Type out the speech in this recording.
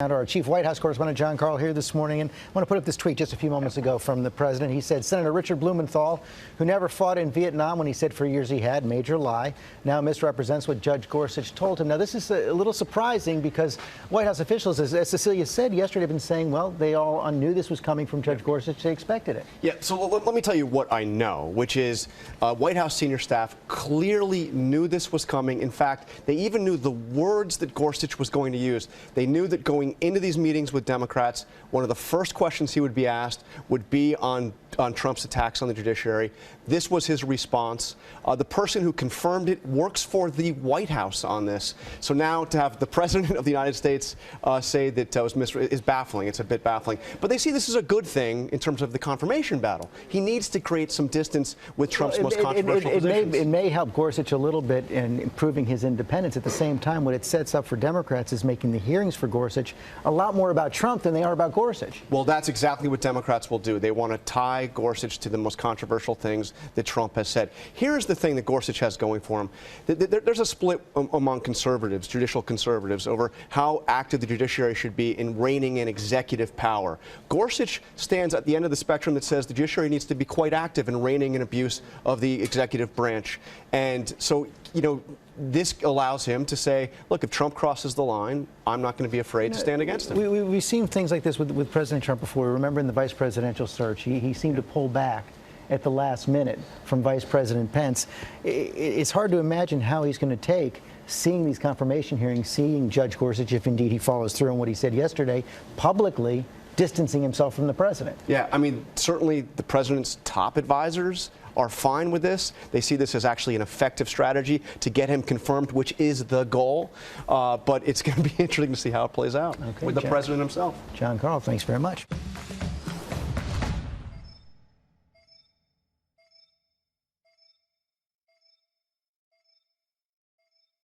Our chief White House correspondent Jon Karl here this morning, and I want to put up this tweet just a few moments ago from the president. He said, Senator Richard Blumenthal, who never fought in Vietnam when he said for years he had, major lie, now misrepresents what Judge Gorsuch told him. Now, this is a little surprising because White House officials, as Cecilia said yesterday, have been saying, well, they all knew this was coming from Judge Gorsuch. They expected it. Yeah, so let me tell you what I know, which is White House senior staff clearly knew this was coming. In fact, they even knew the words that Gorsuch was going to use. They knew that going into these meetings with Democrats, one of the first questions he would be asked would be on Trump's attacks on the judiciary. This was his response. The person who confirmed it works for the White House on this. So now to have the President of the United States say that is baffling. It's a bit baffling. But they see this as a good thing in terms of the confirmation battle. He needs to create some distance with Trump's most controversial positions. It may help Gorsuch a little bit in improving his independence. At the same time, what it sets up for Democrats is making the hearings for Gorsuch a lot more about Trump than they are about Gorsuch. Well, that's exactly what Democrats will do. They want to tie Gorsuch to the most controversial things that Trump has said. Here's the thing that Gorsuch has going for him. There's a split among conservatives, judicial conservatives, over how active the judiciary should be in reining in executive power. Gorsuch stands at the end of the spectrum that says the judiciary needs to be quite active in reining in abuse of the executive branch. And so, you know, this allows him to say, look, if Trump crosses the line, I'm not going to be afraid to stand against him. We've seen things like this with President Trump before. Remember in the vice presidential search, he seemed to pull back at the last minute from Vice President Pence. It's hard to imagine how he's going to take seeing these confirmation hearings, seeing Judge Gorsuch, if indeed he follows through on what he said yesterday, publicly distancing himself from the president. Yeah, I mean, certainly the president's top advisors are fine with this. They see this as actually an effective strategy to get him confirmed, which is the goal. But it's going to be interesting to see how it plays out with the president himself. Jon Karl, thanks very much.